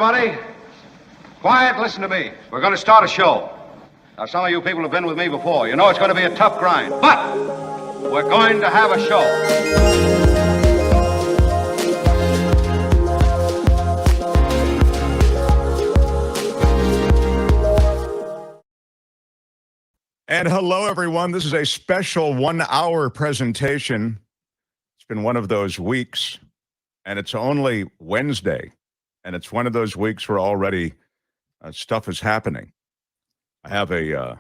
everybody. Quiet, listen to me. We're going to start a show. Now, some of you people have been with me before. You know it's going to be a tough grind, but we're going to have a show. And hello, everyone. This is a special 1-hour presentation. It's been one of those weeks, and it's only Wednesday, and it's one of those weeks where already stuff is happening. I have a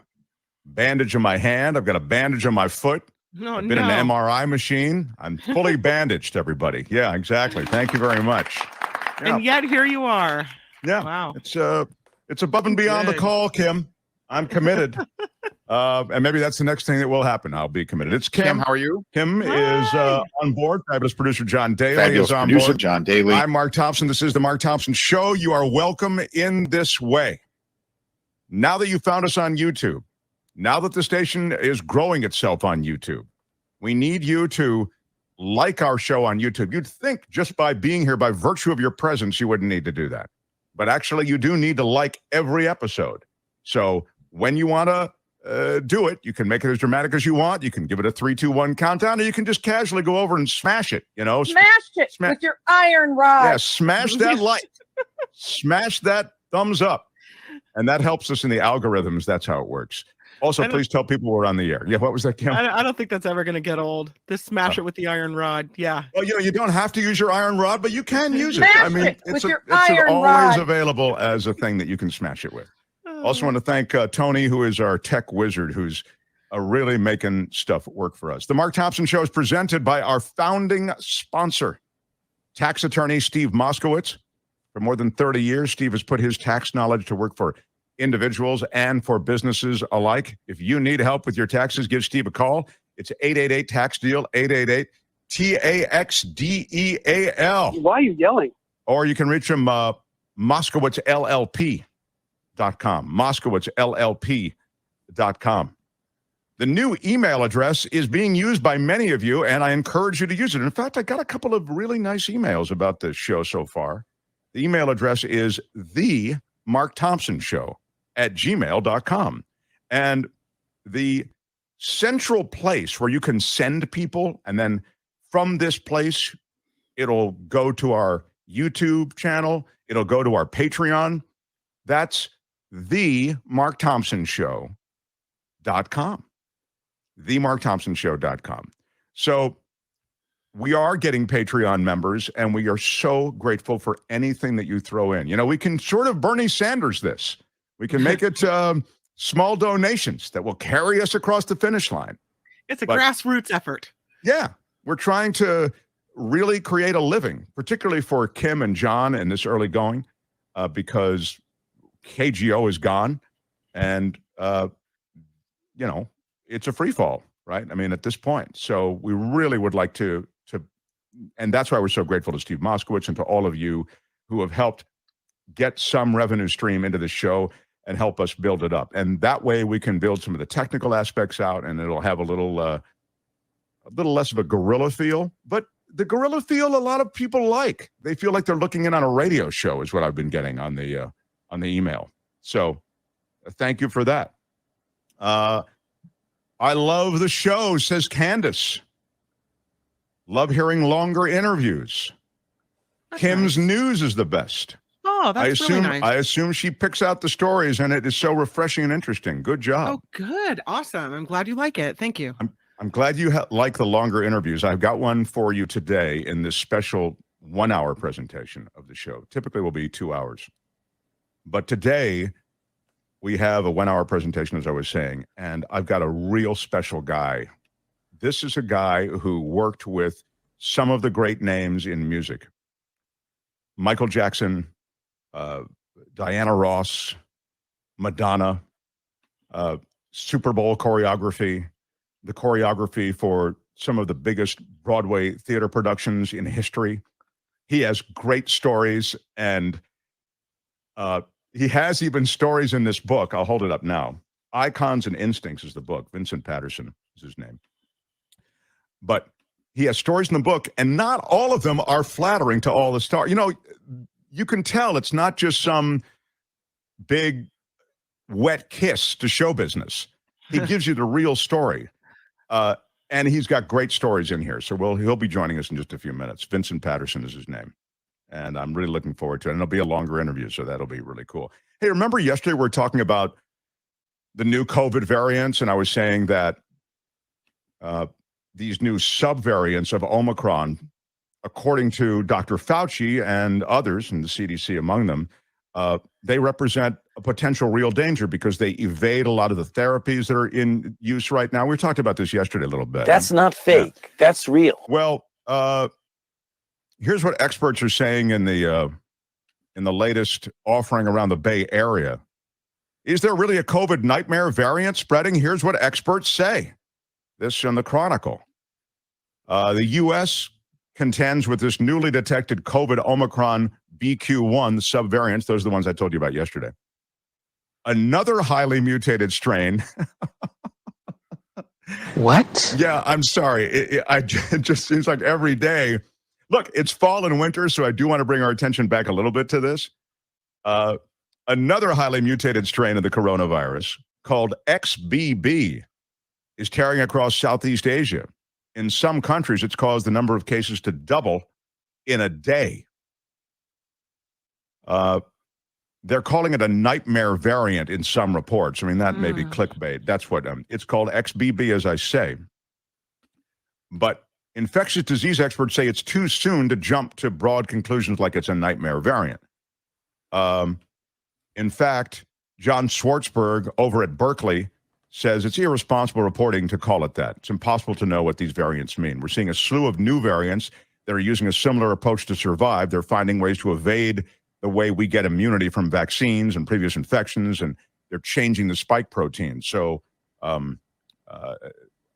bandage on my hand. I've got a bandage on my foot. I've been in an MRI machine. I'm fully bandaged, everybody. Yeah, exactly. Thank you very much. Yeah. And yet here you are. Yeah. Wow. It's above and beyond the call, Kim. I'm committed. And maybe that's the next thing that will happen. I'll be committed. It's Kim. Kim, how are you? Kim is on board. Fabulous producer John Daly Fabulous is on producer board. John Daly. I'm Mark Thompson. This is the Mark Thompson Show. You are welcome in this way. Now that you found us on YouTube, now that the station is growing itself on YouTube, we need you to like our show on YouTube. You'd think just by being here, by virtue of your presence, you wouldn't need to do that. But actually, you do need to like every episode. So when you want to do it, you can make it as dramatic as you want. You can give it a 3, 2, 1 countdown, or you can just casually go over and smash it. You know, smash it with your iron rod. Yeah, smash that like, smash that thumbs up, and that helps us in the algorithms. That's how it works. Also, please tell people we're on the air. Yeah, what was that, Kim? I don't think that's ever going to get old. Just smash it with the iron rod. Yeah. Well, you know, you don't have to use your iron rod, but you can use it. Smash I mean, it's always rod. available as a thing that you can smash it with. Also want to thank Tony, who is our tech wizard, who's really making stuff work for us. The Mark Thompson Show is presented by our founding sponsor, tax attorney Steve Moskowitz. For more than 30 years, Steve has put his tax knowledge to work for individuals and for businesses alike. If you need help with your taxes, give Steve a call. It's 888-TAX-DEAL, 888-TAXDEAL. Why are you yelling? Or you can reach him, MoskowitzLLP.com, MoskowitzLLP.com. The new email address is being used by many of you, and I encourage you to use it. In fact, I got a couple of really nice emails about this show so far. The email address is themarkthompsonshow@gmail.com. And the central place where you can send people, and then from this place, it'll go to our YouTube channel, it'll go to our Patreon. That's themarkthompsonshow.com. themarkthompsonshow.com. So we are getting Patreon members, and we are so grateful for anything that you throw in. You know, we can sort of Bernie Sanders this. We can make it small donations that will carry us across the finish line. It's a grassroots effort. Yeah. We're trying to really create a living, particularly for Kim and John in this early going, because KGO is gone, and you know, it's a free fall, right? I mean, at this point. So we really would like to, and that's why we're so grateful to Steve Moskowitz and to all of you who have helped get some revenue stream into the show and help us build it up. And that way we can build some of the technical aspects out, and it'll have a little less of a guerrilla feel. But the guerrilla feel a lot of people like. They feel like they're looking in on a radio show, is what I've been getting on the email. So thank you for that. I love the show, says Candace. Love hearing longer interviews. That's Kim's nice. News is the best. Oh, that's really nice. I assume she picks out the stories, and it is so refreshing and interesting. Good job. Oh, good. Awesome. I'm glad you like it. Thank you. I'm glad you like the longer interviews. I've got one for you today in this special 1-hour presentation of the show. Typically will be 2 hours. But today we have a 1-hour presentation, as I was saying, and I've got a real special guy. This is a guy who worked with some of the great names in music. Michael Jackson, Diana Ross, Madonna, Super Bowl choreography, the choreography for some of the biggest Broadway theater productions in history. He has great stories, and he has even stories in this book. I'll hold it up now. Icons and Instincts is the book. Vincent Patterson is his name. But he has stories in the book, and not all of them are flattering to all the stars. You know, you can tell it's not just some big wet kiss to show business. He gives you the real story. And he's got great stories in here. So he'll be joining us in just a few minutes. Vincent Patterson is his name. And I'm really looking forward to it. And it'll be a longer interview, so that'll be really cool. Hey, remember yesterday we were talking about the new COVID variants, and I was saying that these new subvariants of Omicron, according to Dr. Fauci and others, and the CDC among them, they represent a potential real danger because they evade a lot of the therapies that are in use right now. We talked about this yesterday a little bit. That's not fake. Yeah. That's real. Well, here's what experts are saying in the latest offering around the Bay Area. Is there really a COVID nightmare variant spreading? Here's what experts say. This in the Chronicle. The U.S. contends with this newly detected COVID Omicron BQ1 subvariants. Those are the ones I told you about yesterday. Another highly mutated strain. What? Yeah, I'm sorry. It just seems like every day. Look, it's fall and winter, so I do want to bring our attention back a little bit to this. Another highly mutated strain of the coronavirus called XBB is tearing across Southeast Asia. In some countries, it's caused the number of cases to double in a day. They're calling it a nightmare variant in some reports. I mean, that may be clickbait. That's what it's called, XBB, as I say. But infectious disease experts say it's too soon to jump to broad conclusions like it's a nightmare variant. In fact, John Schwartzberg over at Berkeley says it's irresponsible reporting to call it that. It's impossible to know what these variants mean. We're seeing a slew of new variants that are using a similar approach to survive. They're finding ways to evade the way we get immunity from vaccines and previous infections, and they're changing the spike protein. So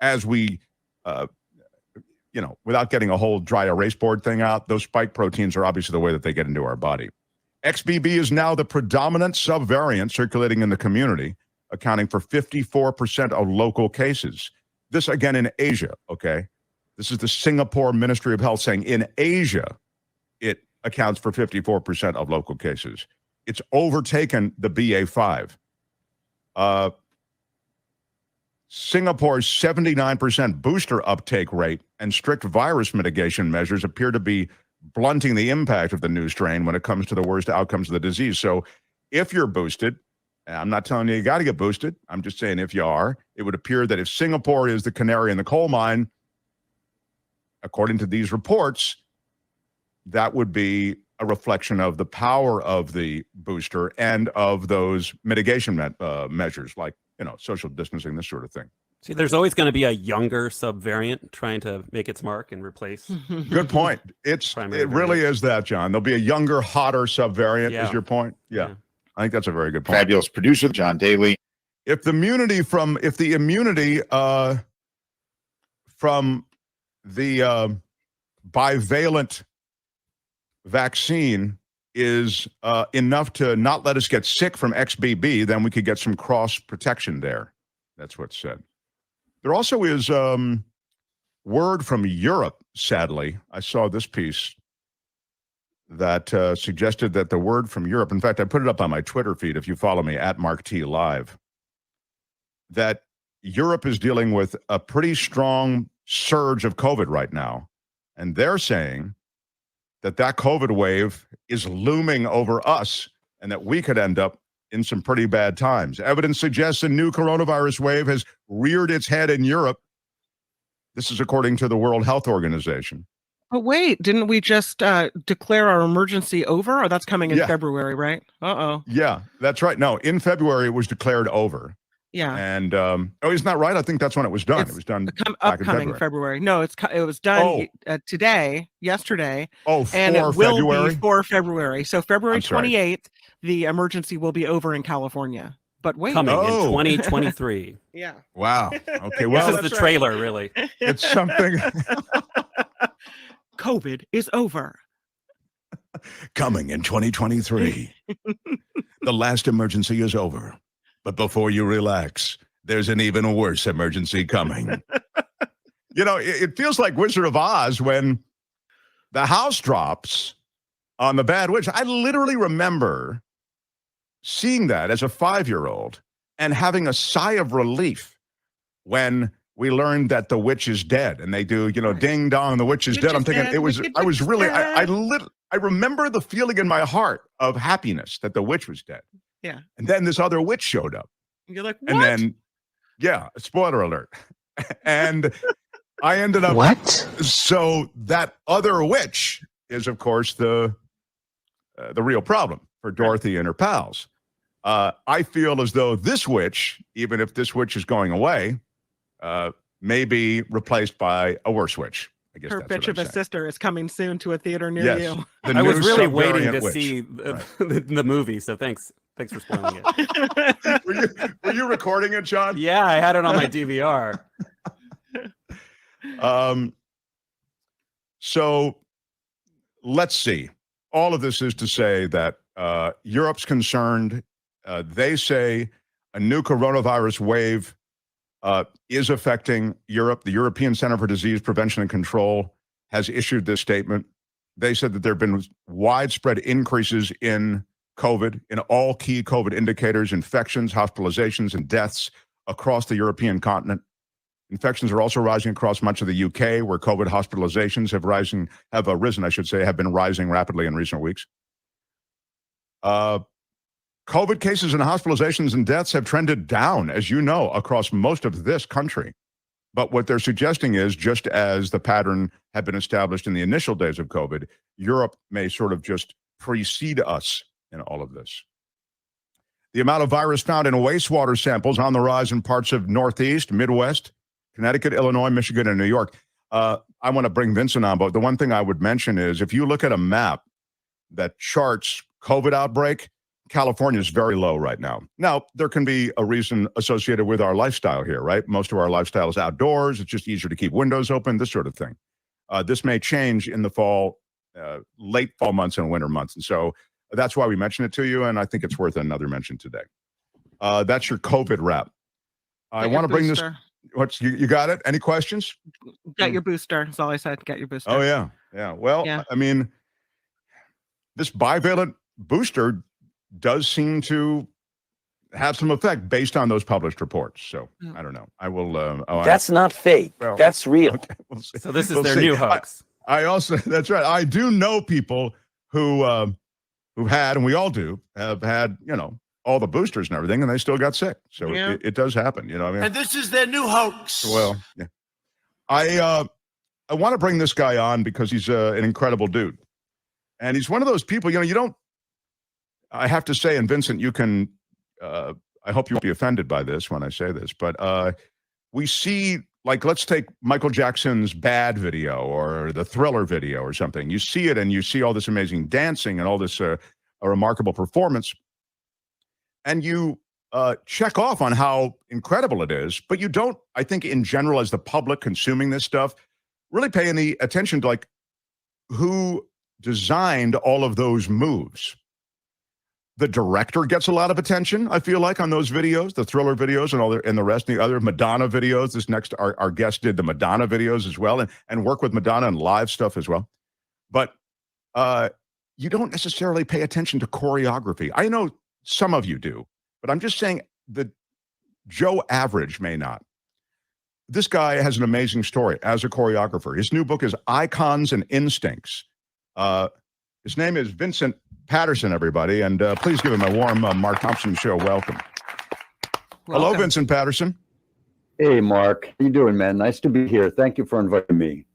as we, without getting a whole dry erase board thing out, those spike proteins are obviously the way that they get into our body. XBB is now the predominant subvariant circulating in the community, accounting for 54% of local cases. This, again, in Asia, okay? This is the Singapore Ministry of Health saying in Asia, it accounts for 54% of local cases. It's overtaken the BA5. Singapore's 79% booster uptake rate and strict virus mitigation measures appear to be blunting the impact of the new strain when it comes to the worst outcomes of the disease. So if you're boosted, and I'm not telling you got to get boosted, I'm just saying if you are, it would appear that if Singapore is the canary in the coal mine, according to these reports, that would be a reflection of the power of the booster and of those mitigation measures like, social distancing, this sort of thing. See, there's always going to be a younger subvariant trying to make its mark and replace. Good point. It really is that, John. There'll be a younger, hotter subvariant, is your point? Yeah. I think that's a very good point. Fabulous producer, John Daly. If the immunity from the bivalent vaccine is enough to not let us get sick from XBB, then we could get some cross protection there. That's what's said. There also is word from Europe, sadly. I saw this piece that suggested that the word from Europe, in fact, I put it up on my Twitter feed if you follow me, at Mark T. Live, that Europe is dealing with a pretty strong surge of COVID right now. And they're saying that COVID wave is looming over us and that we could end up in some pretty bad times. Evidence suggests a new coronavirus wave has reared its head in Europe. This is according to the World Health Organization. But wait, didn't we just declare our emergency over? Or that's coming in February, right? Uh-oh. Yeah, that's right. No, in February, it was declared over. Yeah. And, isn't that right? I think that's when it was done. It was done back upcoming in February. No, it was done yesterday. Oh, and it February? Will be for February. So February 28th, the emergency will be over in California. But wait. Coming in 2023. Yeah. Wow. Okay, well. This is the trailer, really. It's something. COVID is over. Coming in 2023. The last emergency is over. But before you relax, there's an even worse emergency coming. It feels like Wizard of Oz when the house drops on the Bad Witch. I literally remember seeing that as a 5-year-old and having a sigh of relief when we learned that the witch is dead, and they do, ding dong, the witch is dead. I'm thinking I remember the feeling in my heart of happiness that the witch was dead. Yeah. And then this other witch showed up. You're like, what? And then, spoiler alert. And I ended up. What? So that other witch is, of course, the real problem for Dorothy and her pals. I feel as though this witch, even if this witch is going away, may be replaced by a worse witch. I guess her that's bitch what of I'm a saying. sister is coming soon to a theater near you. The I was new really waiting subvariant to witch. see the movie, so thanks for spoiling it. Were you recording it, John? Yeah, I had it on my DVR. So let's see. All of this is to say that Europe's concerned. They say a new coronavirus wave is affecting Europe. The European Center for Disease Prevention and Control has issued this statement. They said that there have been widespread increases in COVID, in all key COVID indicators, infections, hospitalizations, and deaths across the European continent. Infections are also rising across much of the UK, where COVID hospitalizations have been rising rapidly in recent weeks. COVID cases and hospitalizations and deaths have trended down, as you know, across most of this country. But what they're suggesting is, just as the pattern had been established in the initial days of COVID, Europe may sort of just precede us in all of this. The amount of virus found in wastewater samples on the rise in parts of Northeast, Midwest, Connecticut, Illinois, Michigan, and New York. I want to bring Vincent on, but the one thing I would mention is, if you look at a map that charts COVID outbreak, California is very low right now. Now, there can be a reason associated with our lifestyle here, right? Most of our lifestyle is outdoors. It's just easier to keep windows open, this sort of thing. This may change in the fall, late fall months and winter months. And so that's why we mentioned it to you, and I think it's worth another mention today. That's your COVID wrap. I want to bring this. You got it? Any questions? Get your booster. That's all I said. Get your booster. Oh, yeah. Yeah. Well, yeah. I mean, this bivalent booster does seem to have some effect based on those published reports. So I don't know. I will. That's not fake. Well, that's real. Okay, we'll see. So this is their new hoax. I also, that's right. I do know people who've had, and we all do, have had, all the boosters and everything, and they still got sick. So it does happen, I mean. And this is their new hoax. Well, yeah. I want to bring this guy on because he's an incredible dude. And he's one of those people, you don't, I have to say, and Vincent, you can, I hope you won't be offended by this when I say this, but we see, like, let's take Michael Jackson's Bad video or the Thriller video or something. You see it and you see all this amazing dancing and all this a remarkable performance. And you check off on how incredible it is, but you don't, I think, in general, as the public consuming this stuff, really pay any attention to, like, who designed all of those moves. The director gets a lot of attention, I feel like, on those videos, the Thriller videos and the rest, the other Madonna videos. This next, our guest did the Madonna videos as well, and work with Madonna and live stuff as well. But you don't necessarily pay attention to choreography. I know some of you do, but I'm just saying the Joe average may not. This guy has an amazing story as a choreographer. His new book is Icons and Instincts. His name is Vincent Patterson, everybody, and please give him a warm Mark Thompson Show welcome. Hello, Vincent Patterson. Hey, Mark. How you doing, man? Nice to be here. Thank you for inviting me.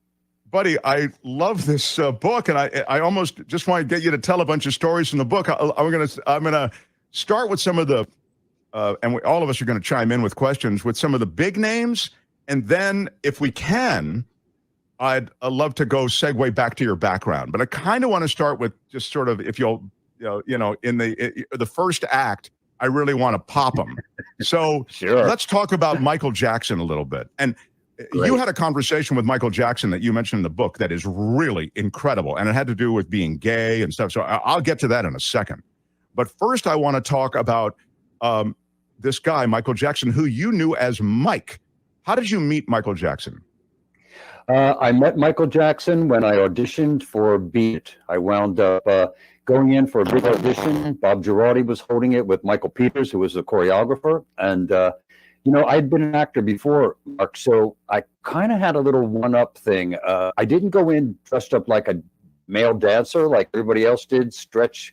Buddy, I love this book, and I almost just want to get you to tell a bunch of stories from the book. I'm gonna start with some of the, and all of us are going to chime in with questions with some of the big names, and then, if we can, I'd love to go segue back to your background. But I kind of want to start with just sort of, if you'll, in the first act, I really want to pop them. So sure. Let's talk about Michael Jackson a little bit. And Great. You had a conversation with Michael Jackson that you mentioned in the book that is really incredible, and it had to do with being gay and stuff. So I'll get to that in a second. But first, I want to talk about this guy, Michael Jackson, who you knew as Mike. How did you meet Michael Jackson? I met Michael Jackson when I auditioned for Beat It. I wound up going in for a big audition. Bob Girardi was holding it with Michael Peters, who was the choreographer. And, I'd been an actor before, Mark, so I kind of had a little one-up thing. I didn't go in dressed up like a male dancer like everybody else did, stretch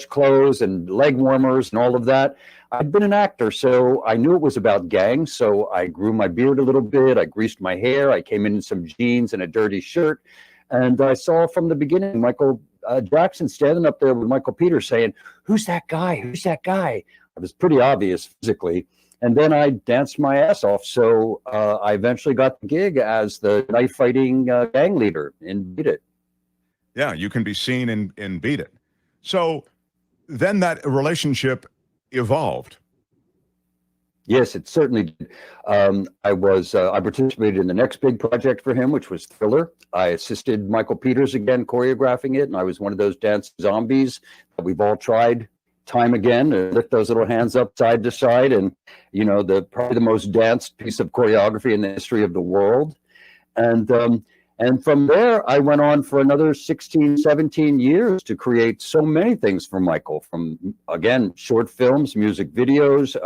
clothes and leg warmers and all of that. I'd been an actor, so I knew it was about gangs. So I grew my beard a little bit. I greased my hair. I came in some jeans and a dirty shirt. And I saw from the beginning Michael Jackson standing up there with Michael Peters saying, "Who's that guy? Who's that guy?" It was pretty obvious physically. And then I danced my ass off. So I eventually got the gig as the knife fighting gang leader in Beat It. Yeah, you can be seen in Beat It. So then that relationship evolved. Yes, it certainly did. I participated in the next big project for him, which was Thriller. I assisted Michael Peters again choreographing it, and I was one of those dance zombies that we've all tried time again to lift those little hands up side to side. And, probably the most danced piece of choreography in the history of the world. And from there, I went on for another 16, 17 years to create so many things for Michael, from, again, short films, music videos,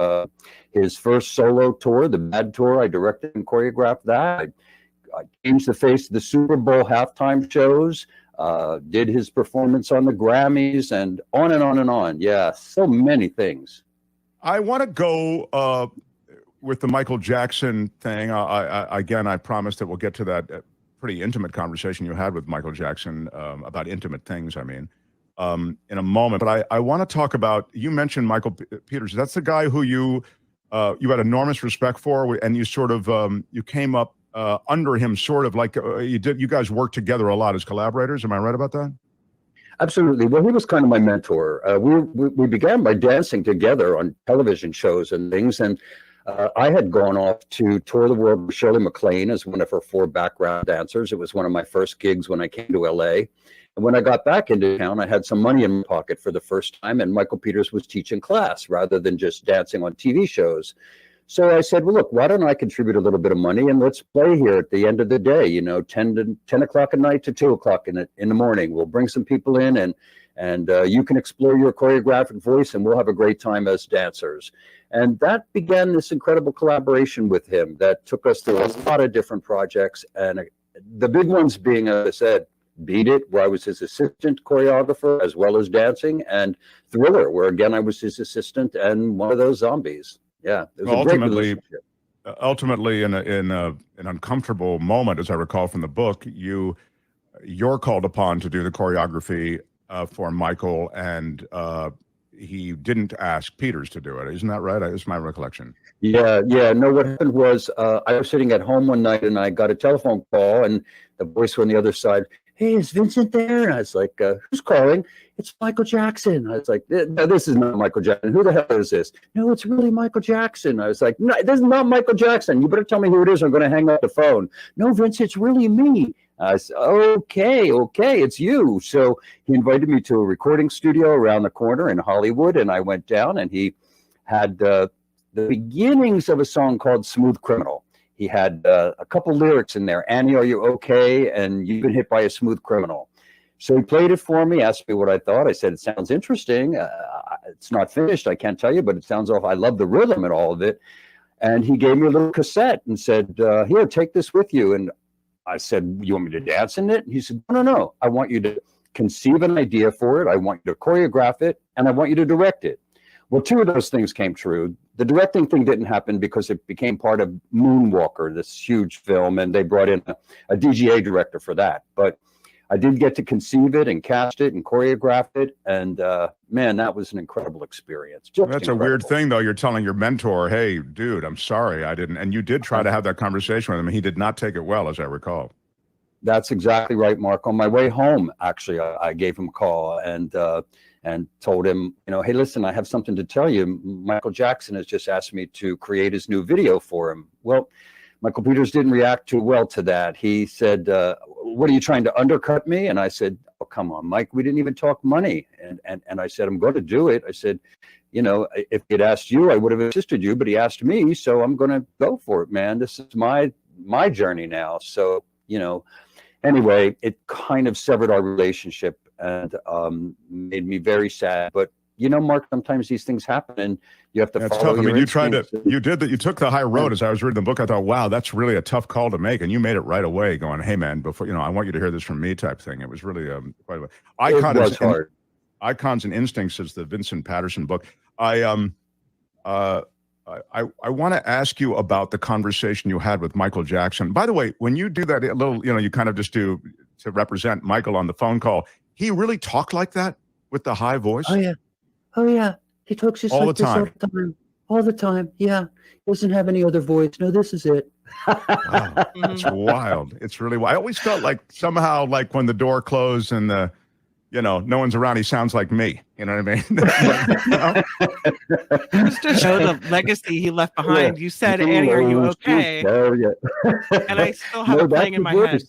his first solo tour, the Bad Tour. I directed and choreographed that. I changed the face of the Super Bowl halftime shows, did his performance on the Grammys, and on and on and on. Yeah, so many things. I want to go with the Michael Jackson thing. I promise that we'll get to that pretty intimate conversation you had with Michael Jackson about intimate things, in a moment. But I want to talk about, you mentioned Michael Peters. That's the guy who you had enormous respect for, and you sort of, you came up under him, sort of like you guys worked together a lot as collaborators. Am I right about that? Absolutely. Well, he was kind of my mentor. We began by dancing together on television shows and things. And I had gone off to tour the world with Shirley MacLaine as one of her 4 background dancers. It was one of my first gigs when I came to LA. And when I got back into town, I had some money in my pocket for the first time, and Michael Peters was teaching class rather than just dancing on TV shows. So I said, well, look, why don't I contribute a little bit of money, and let's play here at the end of the day, 10 o'clock at night to 2 o'clock in the morning. We'll bring some people in, and you can explore your choreographic voice, and we'll have a great time as dancers. And that began this incredible collaboration with him that took us through a lot of different projects. And the big ones being, as I said, Beat It, where I was his assistant choreographer as well as dancing, and Thriller, where again I was his assistant and one of those zombies. Yeah, it was a great relationship. Ultimately, in an uncomfortable moment, as I recall from the book, you're called upon to do the choreography for Michael, and he didn't ask Peters to do it. Isn't that right? It's my recollection. Yeah. No, what happened was I was sitting at home one night and I got a telephone call, and the voice on the other side, "Hey, is Vincent there?" And I was like, "Who's calling?" "It's Michael Jackson." I was like, "No, this is not Michael Jackson. Who the hell is this?" "No, it's really Michael Jackson." I was like, "No, this is not Michael Jackson. You better tell me who it is. I'm going to hang up the phone." "No, Vince, it's really me." I said, okay, it's you. So he invited me to a recording studio around the corner in Hollywood, and I went down, and he had the beginnings of a song called Smooth Criminal. He had a couple lyrics in there, "Annie, are you okay?" and "You've been hit by a smooth criminal." So he played it for me, asked me what I thought. I said, "It sounds interesting. It's not finished, I can't tell you, but it sounds off. I love the rhythm and all of it." And he gave me a little cassette and said, "Here, take this with you." And I said, "You want me to dance in it?" He said, No. I want you to conceive an idea for it. I want you to choreograph it, and I want you to direct it. Well, 2 of those things came true. The directing thing didn't happen because it became part of Moonwalker, this huge film, and they brought in a DGA director for that. But I did get to conceive it and cast it and choreograph it. And man, that was an incredible experience. That's a weird thing, though. You're telling your mentor, "Hey, dude, I'm sorry, I didn't." And you did try to have that conversation with him. He did not take it well, as I recall. That's exactly right, Mark. On my way home, actually, I gave him a call and told him, "Hey, listen, I have something to tell you. Michael Jackson has just asked me to create his new video for him." Well, Michael Peters didn't react too well to that. He said, "What are you trying to undercut me?" And I said, "Oh, come on, Mike, we didn't even talk money." And I said, "I'm going to do it." I said, if he'd asked you, I would have assisted you, but he asked me, so I'm going to go for it, man. This is my my journey now. So, anyway, it kind of severed our relationship and made me very sad. But Mark, sometimes these things happen and you have to That's follow tough. I your mean, you tried to, instincts. you took the high road. As I was reading the book, I thought, wow, that's really a tough call to make. And you made it right away going, hey man, before, I want you to hear this from me type thing. It was really quite a It was hard. Icons and Instincts is the Vincent Patterson book. I want to ask you about the conversation you had with Michael Jackson. By the way, when you do that little, you kind of just do to represent Michael on the phone call, he really talked like that with the high voice? Oh yeah. He talks just all like the this time. all the time. Yeah. He doesn't have any other voice. No, this is it. Wow. It's wild. It's really wild. I always felt like somehow like when the door closed and no one's around, he sounds like me. You know what I mean? Just to show the legacy he left behind. You said, Annie, are you okay? And I still have it playing in my head.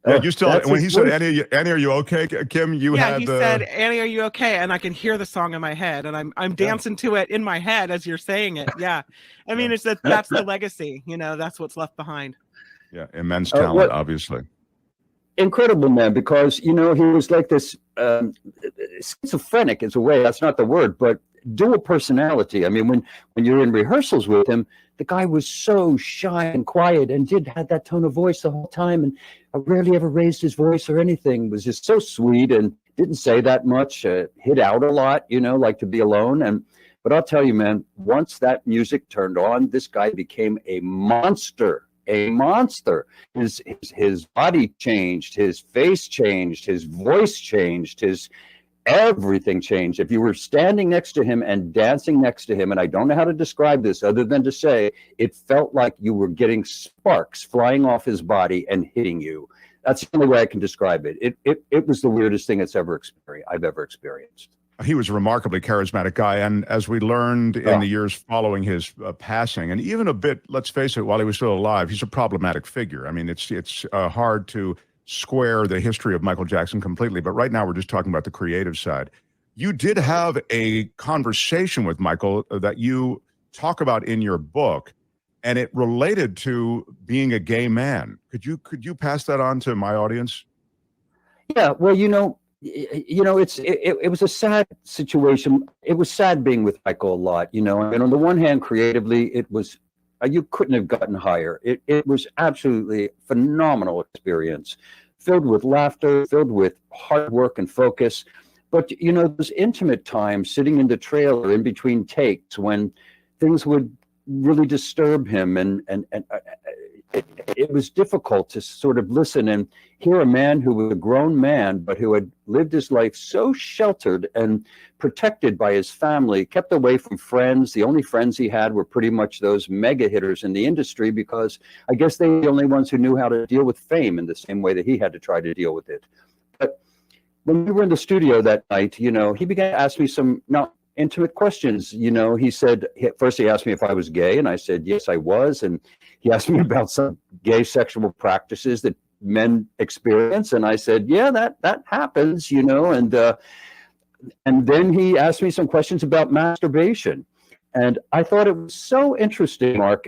Yeah, you still, when he said, Annie, are you okay, Kim? He said, Annie, are you okay? And I can hear the song in my head, and I'm dancing to it in my head as you're saying it. Yeah. I mean, it's that's the legacy, that's what's left behind. Yeah, immense talent, obviously. Incredible man, because he was like this schizophrenic is a way, that's not the word, but dual personality. I mean, when you're in rehearsals with him, the guy was so shy and quiet and had that tone of voice the whole time, and rarely ever raised his voice or anything. Was just so sweet and didn't say that much, hid out a lot, like to be alone. But I'll tell you, man, once that music turned on, this guy became a monster. His body changed, his face changed, his voice changed, everything changed. If you were standing next to him and dancing next to him, and I don't know how to describe this other than to say it felt like you were getting sparks flying off his body and hitting you. That's the only way I can describe it. It was the weirdest thing I've ever experienced. He was a remarkably charismatic guy, and as we learned in the years following his passing, and even a bit, let's face it, while he was still alive, he's a problematic figure. I mean, it's hard to square the history of Michael Jackson completely, but right now we're just talking about the creative side. You did have a conversation with Michael that you talk about in your book, and it related to being a gay man. Could you pass that on to my audience? Yeah, well, it was a sad situation. It was sad being with Michael a lot, and on the one hand, creatively, it was, you couldn't have gotten higher. It was absolutely phenomenal experience, filled with laughter, filled with hard work and focus. But, those intimate times sitting in the trailer in between takes when things would really disturb him and it was difficult to sort of listen and hear a man who was a grown man, but who had lived his life so sheltered and protected by his family, kept away from friends. The only friends he had were pretty much those mega hitters in the industry, because I guess they were the only ones who knew how to deal with fame in the same way that he had to try to deal with it. But when we were in the studio that night, he began to ask me some intimate questions. He said, first he asked me if I was gay, and I said, yes, I was. And he asked me about some gay sexual practices that men experience. And I said, yeah, that happens, and then he asked me some questions about masturbation. And I thought it was so interesting, Mark.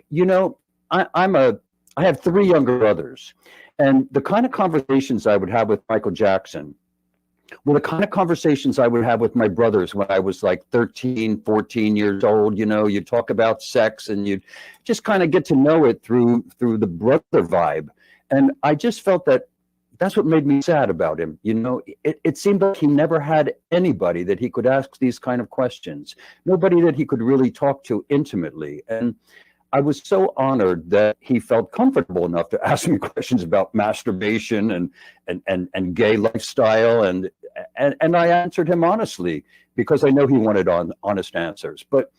I have 3 younger brothers, and the kind of conversations I would have with Michael Jackson were the kind of conversations I would have with my brothers when I was like 13, 14 years old. You'd talk about sex and you'd just kind of get to know it through the brother vibe. And I just felt that's what made me sad about him. It seemed like he never had anybody that he could ask these kind of questions, nobody that he could really talk to intimately. And I was so honored that he felt comfortable enough to ask me questions about masturbation and gay lifestyle, and I answered him honestly, because I know he wanted honest answers. But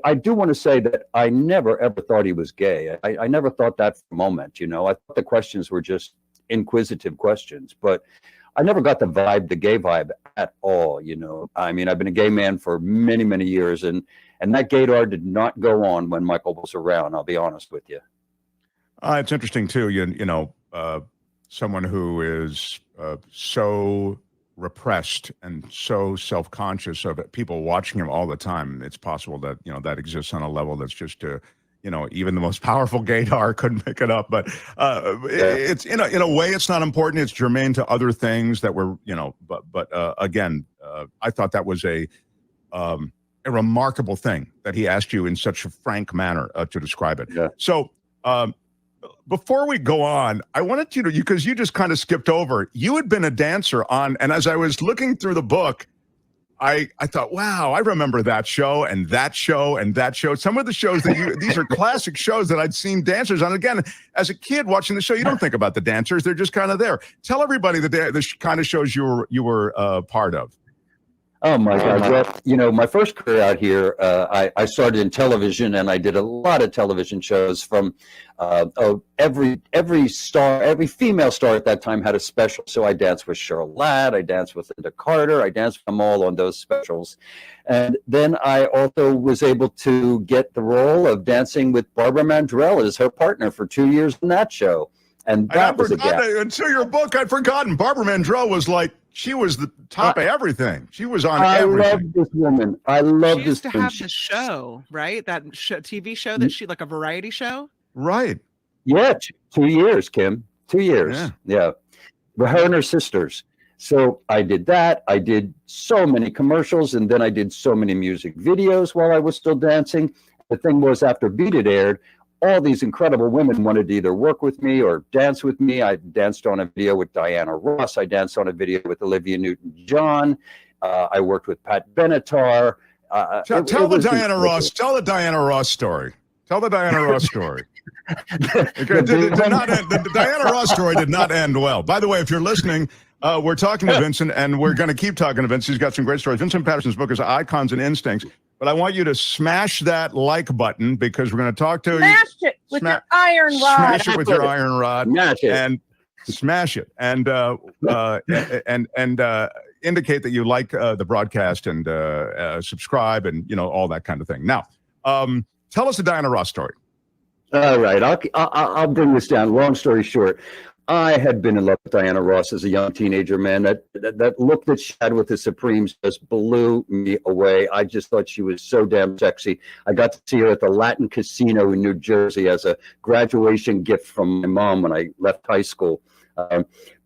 I do want to say that I never ever thought he was gay. I never thought that for a moment. I thought the questions were just inquisitive questions, but I never got the gay vibe at all. I mean, I've been a gay man for many, many years, and that gaydar did not go on when Michael was around. I'll be honest with you. It's interesting too. Someone who is so repressed and so self-conscious of it, people watching him all the time. It's possible that that exists on a level that's just even the most powerful gaydar couldn't pick it up. But it's in a way, it's not important. It's germane to other things that were, But again, I thought that was a remarkable thing that he asked you in such a frank manner to describe it. Yeah. So before we go on, I wanted you to, because you just kind of skipped over, you had been a dancer on, and as I was looking through the book, I thought, wow, I remember that show and that show and that show. Some of the shows that these are classic shows that I'd seen dancers on. Again, as a kid watching the show, you don't think about the dancers. They're just kind of there. Tell everybody the kind of shows you were part of. Oh my God! Well, my first career out here, I started in television, and I did a lot of television shows. From every female star at that time had a special. So I danced with Cheryl Ladd, I danced with Linda Carter, I danced with them all on those specials, and then I also was able to get the role of dancing with Barbara Mandrell as her partner for 2 years in that show. And that was a gap. Until your book, I'd forgotten. Barbara Mandrell was like, she was the top of everything. She was on everything. I love this woman. I love this woman. She used to have the show, right? That TV show that she, like a variety show? Right. Yeah, 2 years, Kim. 2 years. Yeah. With her and her sisters. So I did that. I did so many commercials, and then I did so many music videos while I was still dancing. The thing was, after Beat It aired, all these incredible women wanted to either work with me or dance with me. I danced on a video with Diana Ross. I danced on a video with Olivia Newton-John. I worked with Pat Benatar. Tell the Diana Ross story. Tell the Diana Ross story. The Diana Ross story did not end well. By the way, if you're listening, we're talking to Vincent, and we're going to keep talking to Vincent. He's got some great stories. Vincent Patterson's book is Icons and Instincts. But I want you to smash that like button, because we're going to talk to you. Smash it with your iron rod. Smash it with your iron rod. Smash it. And smash it. And indicate that you like the broadcast, and subscribe, and all that kind of thing. Now, tell us the Diana Ross story. All right, I'll bring this down. Long story short, I had been in love with Diana Ross as a young teenager, man. That look that she had with the Supremes just blew me away. I just thought she was so damn sexy. I got to see her at the Latin Casino in New Jersey as a graduation gift from my mom when I left high school.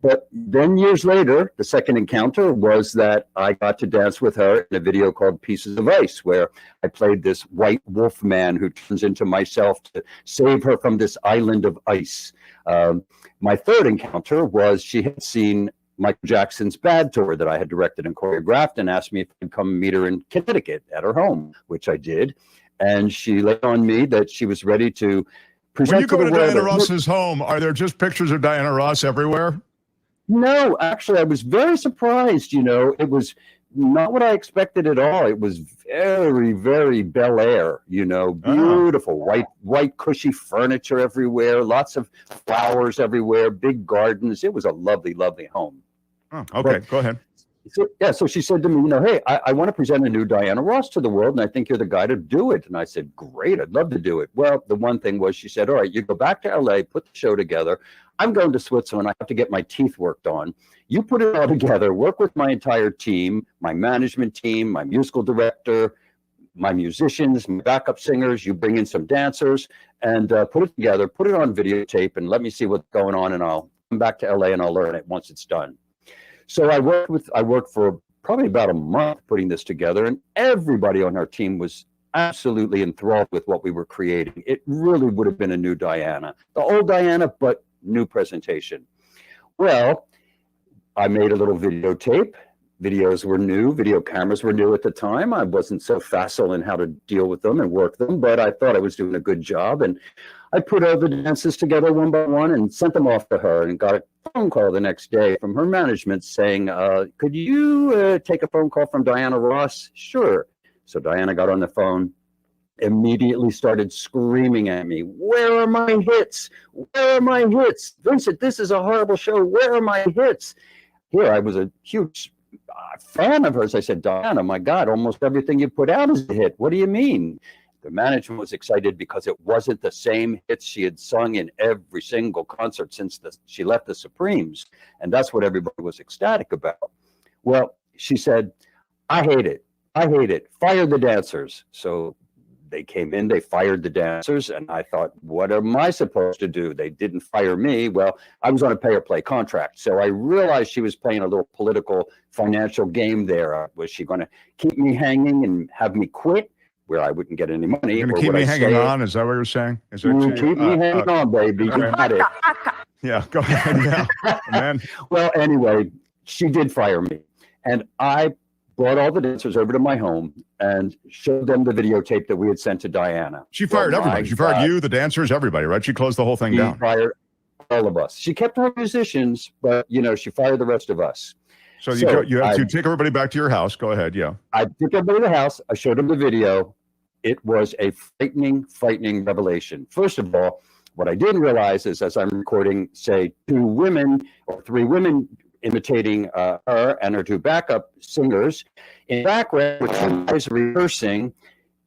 But then years later, the second encounter was that I got to dance with her in a video called Pieces of Ice, where I played this white wolf man who turns into myself to save her from this island of ice. My third encounter was she had seen Michael Jackson's Bad Tour that I had directed and choreographed, and asked me if I'd come meet her in Connecticut at her home, which I did. And she laid on me that she was ready to present. When you go to Diana Ross's home, are there just pictures of Diana Ross everywhere? No, actually, I was very surprised. It was not what I expected at all. It was very, very Bel Air, beautiful white cushy furniture everywhere, lots of flowers everywhere, big gardens. It was a lovely, lovely home. Oh, okay, go ahead. So she said to me, hey, I want to present a new Diana Ross to the world, and I think you're the guy to do it. And I said, great, I'd love to do it. Well, the one thing was, she said, all right, you go back to LA, put the show together. I'm going to Switzerland. I have to get my teeth worked on. You put it all together, work with my entire team, my management team, my musical director, my musicians, my backup singers. You bring in some dancers, and put it together, put it on videotape, and let me see what's going on, and I'll come back to LA and I'll learn it once it's done. So I worked for probably about a month putting this together, and everybody on our team was absolutely enthralled with what we were creating. It really would have been a new Diana, the old Diana, but new presentation. Well, I made a little videotape. Videos were new, video cameras were new at the time. I wasn't so facile in how to deal with them and work them, but I thought I was doing a good job. And I put all the dances together one by one and sent them off to her, and got a phone call the next day from her management saying, could you take a phone call from Diana Ross? Sure. So Diana got on the phone, immediately started screaming at me, where are my hits? Where are my hits? Vincent, this is a horrible show. Where are my hits? Here, I was a huge fan of hers. I said, Diana, my God, almost everything you put out is a hit. What do you mean? The management was excited because it wasn't the same hits she had sung in every single concert since she left the Supremes. And that's what everybody was ecstatic about. Well, she said, I hate it. I hate it. Fire the dancers. So they came in, they fired the dancers, and I thought, what am I supposed to do? They didn't fire me. Well, I was on a pay-or-play contract, so I realized she was playing a little political, financial game there. Was she going to keep me hanging and have me quit, where I wouldn't get any money? You're going to keep me hanging on? Is that what you're saying? Is that keep me hanging on, baby. You got it. Yeah, go ahead. Yeah, man. Well, anyway, she did fire me, and I brought all the dancers over to my home and showed them the videotape that we had sent to Diana. She fired everybody. She fired you, the dancers, everybody, right? She closed the whole thing down. She fired all of us. She kept her musicians, but, she fired the rest of us. So you have to take everybody back to your house. Go ahead, yeah. I took everybody to the house. I showed them the video. It was a frightening, frightening revelation. First of all, what I didn't realize is, as I'm recording, say, 2 women or 3 women imitating her and her 2 backup singers in the background, with 2 guys rehearsing,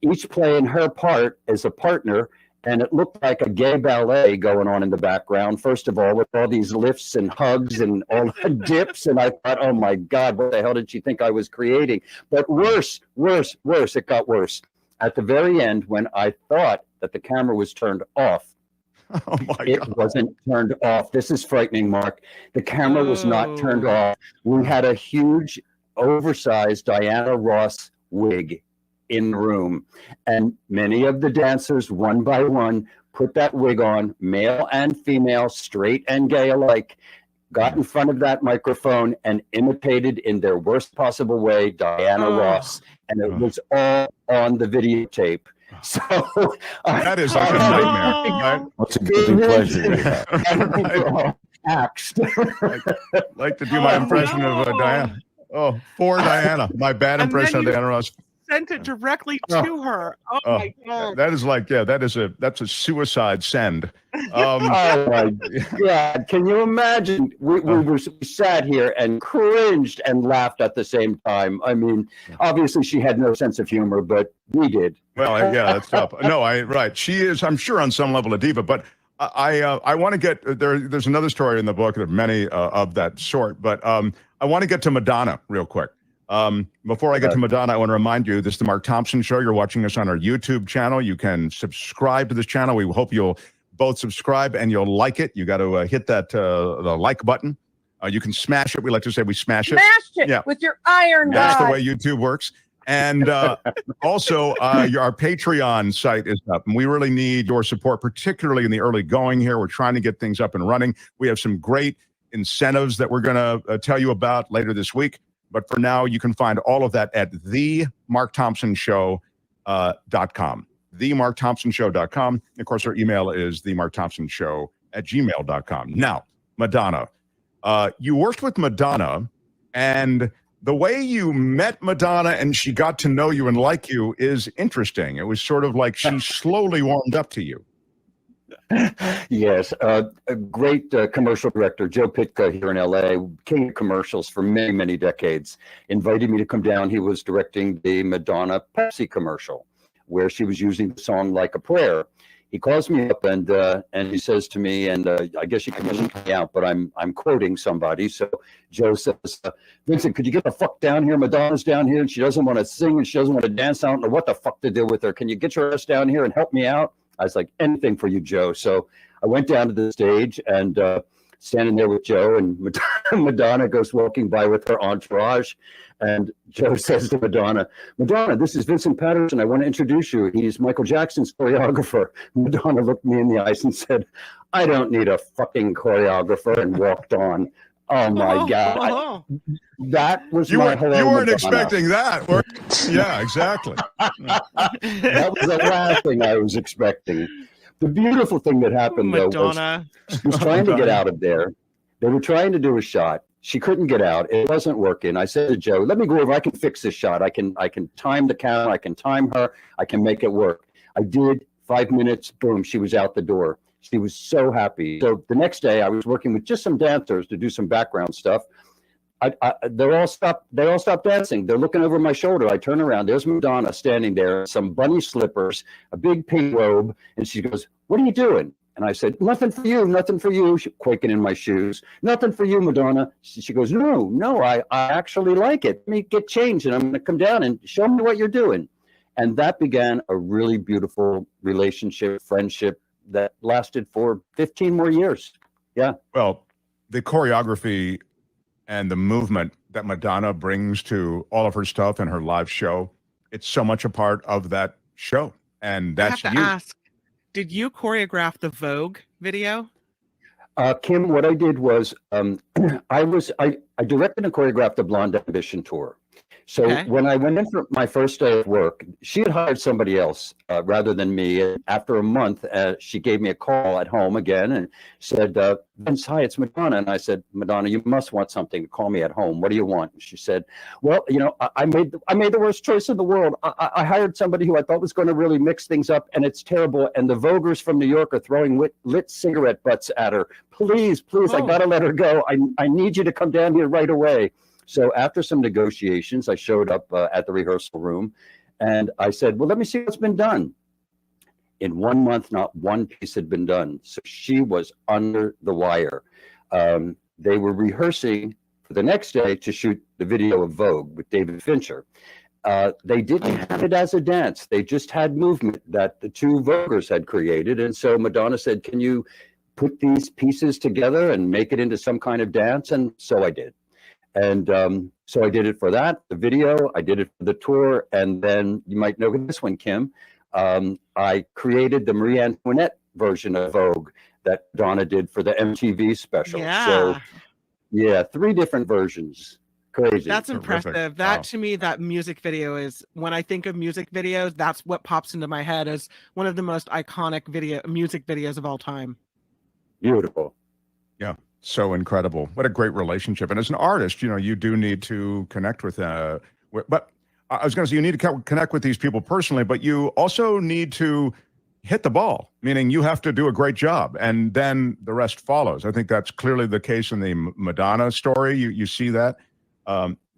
each playing her part as a partner, and it looked like a gay ballet going on in the background, first of all, with all these lifts and hugs and all the dips, and I thought, oh my God, what the hell did she think I was creating? But worse, it got worse. At the very end, when I thought that the camera was turned off, it wasn't turned off. This is frightening, Mark. The camera was not turned off. We had a huge, oversized Diana Ross wig in the room, and many of the dancers, one by one, put that wig on, male and female, straight and gay alike, got in front of that microphone and imitated in their worst possible way Diana Ross, and it was all on the videotape. So that is like a nightmare. Right? What's a guilty pleasure? Right. Axed. Like to do my impression of Diana. Oh, for Diana, my bad impression of Diana Ross. Sent it directly to her. Oh my God. That is like, that's a suicide send. Oh my God. Can you imagine? We sat here and cringed and laughed at the same time. I mean, obviously she had no sense of humor, but we did. Well, yeah, that's tough. No, right. She is, I'm sure, on some level a diva, but I want to get there's another story in the book of many of that sort, but I want to get to Madonna real quick. Before I get to Madonna, I want to remind you, this is the Mark Thompson Show. You're watching us on our YouTube channel. You can subscribe to this channel. We hope you'll both subscribe and you'll like it. You got to hit that the like button. You can smash it. We like to say we smash it. Smash it with your iron rod. That's the way YouTube works. And also, our Patreon site is up, and we really need your support, particularly in the early going here. We're trying to get things up and running. We have some great incentives that we're going to tell you about later this week. But for now, you can find all of that at themarkthompsonshow.com. themarkthompsonshow.com. Of course, our email is themarkthompsonshow@gmail.com. Now, Madonna. You worked with Madonna, and the way you met Madonna and she got to know you and like you is interesting. It was sort of like she slowly warmed up to you. Yes, a great commercial director, Joe Pitka here in LA, king of commercials for many, many decades, invited me to come down. He was directing the Madonna Pepsi commercial where she was using the song Like a Prayer. He calls me up and he says to me, and I guess you can listen me out, but I'm quoting somebody. So Joe says, Vincent, could you get the fuck down here? Madonna's down here and she doesn't want to sing and she doesn't want to dance. I don't know what the fuck to do with her. Can you get your ass down here and help me out? I was like, anything for you, Joe. So I went down to the stage and standing there with Joe, and Madonna goes walking by with her entourage. And Joe says to Madonna, this is Vincent Patterson. I want to introduce you. He's Michael Jackson's choreographer. Madonna looked me in the eyes and said, I don't need a fucking choreographer, and walked on. Oh my God. That was my hello, You weren't Madonna. Expecting that. Yeah, exactly. That was the last thing I was expecting. The beautiful thing that happened, though, was she was trying to get out of there. They were trying to do a shot. She couldn't get out. It wasn't working. I said to Joe, let me go over. I can fix this shot. I can time the camera. I can time her. I can make it work. I did. 5 minutes. Boom. She was out the door. She was so happy. So the next day, I was working with just some dancers to do some background stuff. They all stopped dancing. They're looking over my shoulder. I turn around. There's Madonna standing there, some bunny slippers, a big pink robe, and she goes, "What are you doing?" And I said, "Nothing for you, nothing for you." She quaking in my shoes. "Nothing for you, Madonna." She goes, "No, I actually like it. Let me get changed, and I'm going to come down and show me what you're doing." And that began a really beautiful relationship, friendship that lasted for 15 more years. Yeah. Well, the choreography and the movement that Madonna brings to all of her stuff and her live show, it's so much a part of that show. And that's I have you. to ask, did you choreograph the Vogue video? Kim, what I did was I directed and choreographed the Blonde Ambition tour. So when I went in for my first day of work, she had hired somebody else rather than me. And after a month, she gave me a call at home again and said, Vince, hi, it's Madonna. And I said, Madonna, you must want something to call me at home. What do you want? And she said, well, you know, I made the worst choice in the world. I hired somebody who I thought was going to really mix things up, and it's terrible. And the Voguers from New York are throwing lit cigarette butts at her. Please, I got to let her go. I need you to come down here right away. So after some negotiations, I showed up at the rehearsal room and I said, well, let me see what's been done. In 1 month, not one piece had been done. So she was under the wire. They were rehearsing for the next day to shoot the video of Vogue with David Fincher. They didn't have it as a dance. They just had movement that the two Voguers had created. And so Madonna said, can you put these pieces together and make it into some kind of dance? And so I did. And so I did it for that, the video, I did it for the tour, and then you might know this one, Kim. I created the Marie Antoinette version of Vogue that Donna did for the MTV special. Yeah. So, yeah, 3 different versions. Crazy. That's impressive. Terrific. That Wow. to me, that music video is, when I think of music videos, that's what pops into my head as one of the most iconic music videos of all time. Beautiful. Yeah. So incredible. What a great relationship. And as an artist, you know, you do need to connect with, but I was going to say, you need to connect with these people personally, but you also need to hit the ball, meaning you have to do a great job and then the rest follows. I think that's clearly the case in the Madonna story. You see that.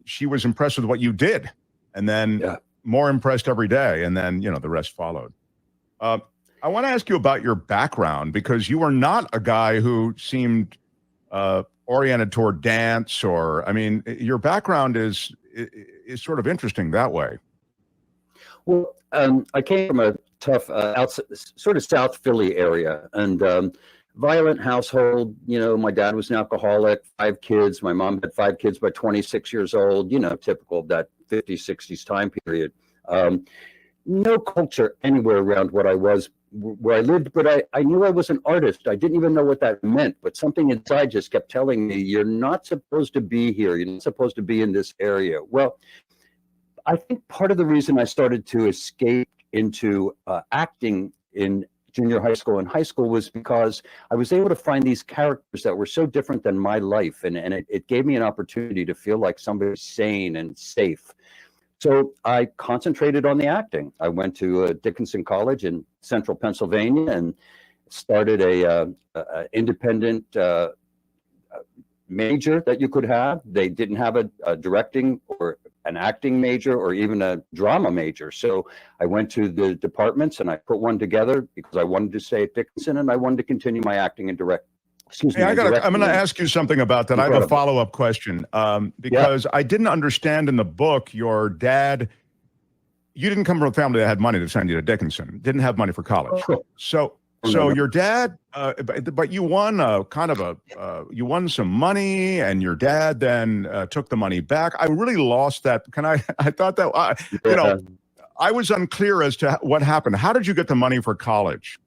She was impressed with what you did and then more impressed every day. And then, you know, the rest followed. I want to ask you about your background, because you are not a guy who seemed oriented toward dance, or, I mean, your background is sort of interesting that way. Well, I came from a tough, sort of South Philly area, and violent household. You know, my dad was an alcoholic, 5 kids. My mom had 5 kids by 26 years old, you know, typical of that 50s, 60s time period. No culture anywhere around where I lived, but I knew I was an artist. I didn't even know what that meant, but something inside just kept telling me, you're not supposed to be here. You're not supposed to be in this area. Well, I think part of the reason I started to escape into acting in junior high school and high school was because I was able to find these characters that were so different than my life. And it gave me an opportunity to feel like somebody sane and safe. So I concentrated on the acting. I went to Dickinson College in central Pennsylvania and started a independent major that you could have. They didn't have a directing or an acting major or even a drama major. So I went to the departments and I put one together because I wanted to stay at Dickinson and I wanted to continue my acting and direct. Excuse me. I'm going to ask you something about that. Incredible. I have a follow-up question because I didn't understand in the book, your dad, you didn't come from a family that had money to send you to Dickinson, didn't have money for college. Oh. So your dad, but you won you won some money and your dad then took the money back. I really lost that. I thought that, you know, I was unclear as to what happened. How did you get the money for college?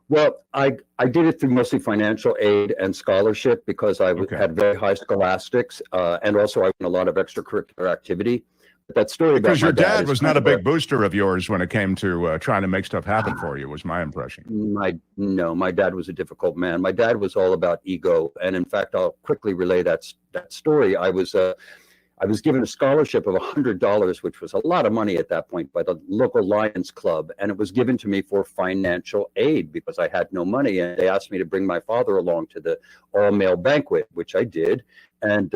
Well, I did it through mostly financial aid and scholarship because I had very high scholastics, and also I won a lot of extracurricular activity. But that story because about your my dad was not a big booster of yours when it came to trying to make stuff happen for you, was my impression. My dad was a difficult man. My dad was all about ego, and in fact, I'll quickly relay that story. I was given a scholarship of $100, which was a lot of money at that point, by the local Lions Club. And it was given to me for financial aid because I had no money. And they asked me to bring my father along to the all-male banquet, which I did. And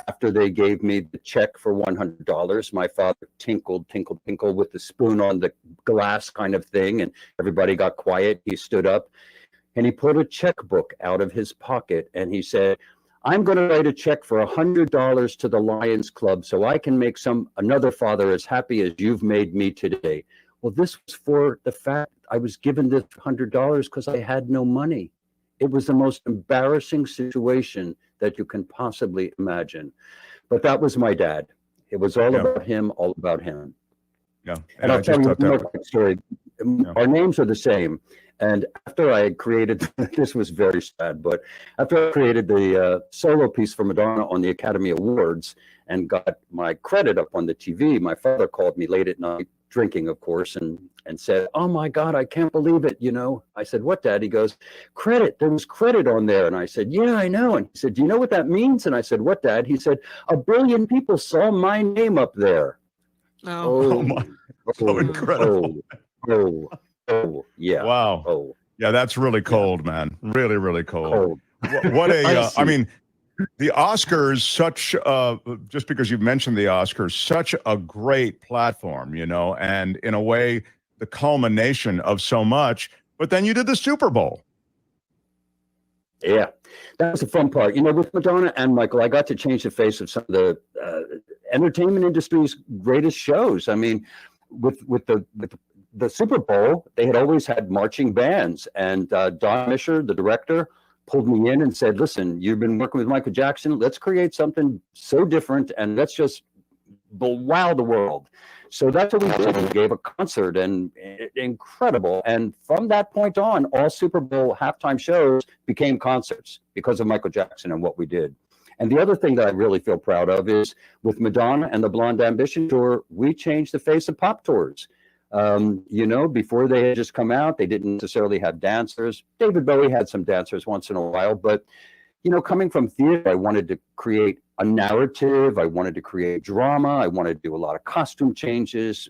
after they gave me the check for $100, my father tinkled with the spoon on the glass kind of thing. And everybody got quiet. He stood up and he pulled a checkbook out of his pocket and he said, I'm going to write a check for $100 to the Lions Club so I can make another father as happy as you've made me today. Well, this was for the fact I was given this $100 because I had no money. It was the most embarrassing situation that you can possibly imagine. But that was my dad. It was all about him, all about him. Yeah. And I'll tell you another quick story. Our names are the same. And after I had created, this was very sad, but after I created the solo piece for Madonna on the Academy Awards and got my credit up on the TV, my father called me late at night, drinking, of course, and said, "Oh my God, I can't believe it." I said, "What, Dad?" He goes, "Credit, there was credit on there." And I said, "Yeah, I know." And he said, "Do you know what that means?" And I said, "What, Dad?" He said, 1 billion people saw my name up there. Oh, my, so incredible. Yeah. Wow. Oh, yeah, that's really cold, man. Really, really cold. What a, I mean, the Oscars, just because you've mentioned the Oscars, such a great platform, and in a way, the culmination of so much. But then you did the Super Bowl. Yeah, that was the fun part. With Madonna and Michael, I got to change the face of some of the entertainment industry's greatest shows. I mean, with the Super Bowl, they had always had marching bands, and Don Misher, the director, pulled me in and said, "Listen, you've been working with Michael Jackson. Let's create something so different, and let's just wow the world." So that's what we did. We gave a concert, and incredible. And from that point on, all Super Bowl halftime shows became concerts because of Michael Jackson and what we did. And the other thing that I really feel proud of is with Madonna and the Blonde Ambition Tour, we changed the face of pop tours. Before they had just come out, they didn't necessarily have dancers. David Bowie had some dancers once in a while, but, coming from theater, I wanted to create a narrative. I wanted to create drama. I wanted to do a lot of costume changes,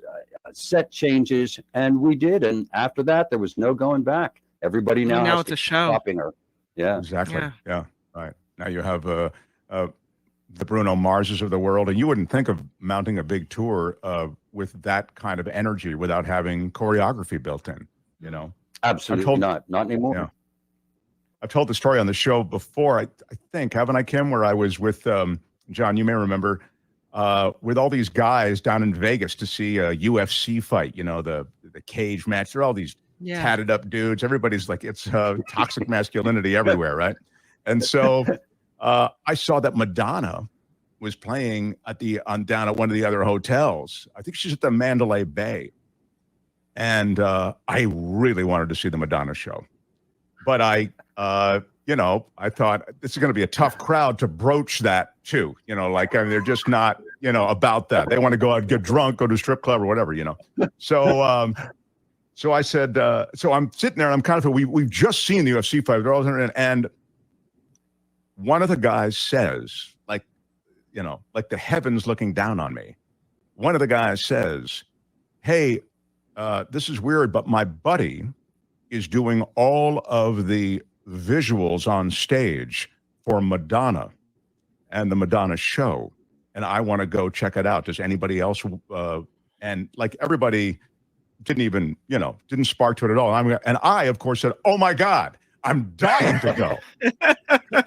set changes, and we did. And after that, there was no going back. Everybody now it's a show. Stopping her. Yeah, exactly. Yeah. Right. Now you have the Bruno Marses of the world, and you wouldn't think of mounting a big tour with that kind of energy without having choreography built in, Absolutely not anymore. Yeah. I've told the story on the show before, I think, haven't I, Kim, where I was with John, you may remember, with all these guys down in Vegas to see a UFC fight, the cage match. There are all these tatted up dudes. Everybody's like, it's toxic masculinity everywhere, right? And so I saw that Madonna was playing down at one of the other hotels. I think she's at the Mandalay Bay. And I really wanted to see the Madonna show. But I thought this is going to be a tough crowd to broach that too. They're just not, about that. They want to go out and get drunk, go to a strip club or whatever, So, so I said, so I'm sitting there and I'm kind of, we've just seen the UFC fight. They're all and one of the guys says, like the heavens looking down on me. One of the guys says, "Hey, this is weird, but my buddy is doing all of the visuals on stage for Madonna and the Madonna show, and I want to go check it out. Does anybody else?" And like everybody didn't spark to it at all. And I, of course, said, "Oh my God, I'm dying to go.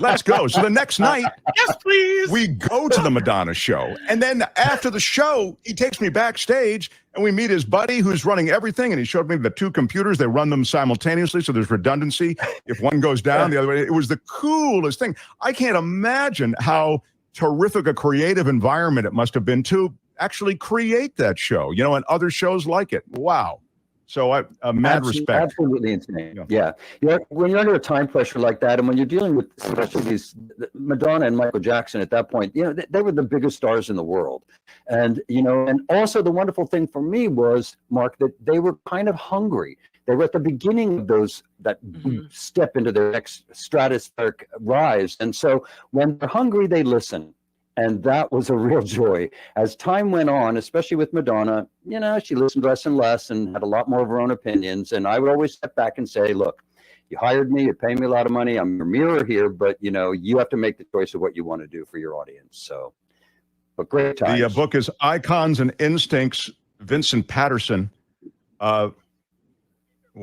Let's go." So the next night, yes, please, we go to the Madonna show. And then after the show, he takes me backstage and we meet his buddy who's running everything. And he showed me the two computers. They run them simultaneously. So there's redundancy. If one goes down, the other way. It was the coolest thing. I can't imagine how terrific a creative environment it must have been to actually create that show, and other shows like it. Wow. So mad respect. Absolutely insane. Yeah. When you're under a time pressure like that, and when you're dealing with especially these Madonna and Michael Jackson at that point, they were the biggest stars in the world. And, and also the wonderful thing for me was, Mark, that they were kind of hungry. They were at the beginning of that step into their next stratospheric rise. And so when they're hungry, they listen. And that was a real joy. As time went on, especially with Madonna, she listened less and less and had a lot more of her own opinions. And I would always step back and say, "Look, you hired me, you're paying me a lot of money. I'm your mirror here, but you have to make the choice of what you want to do for your audience." So, but great times. The book is Icons and Instincts, Vincent Patterson.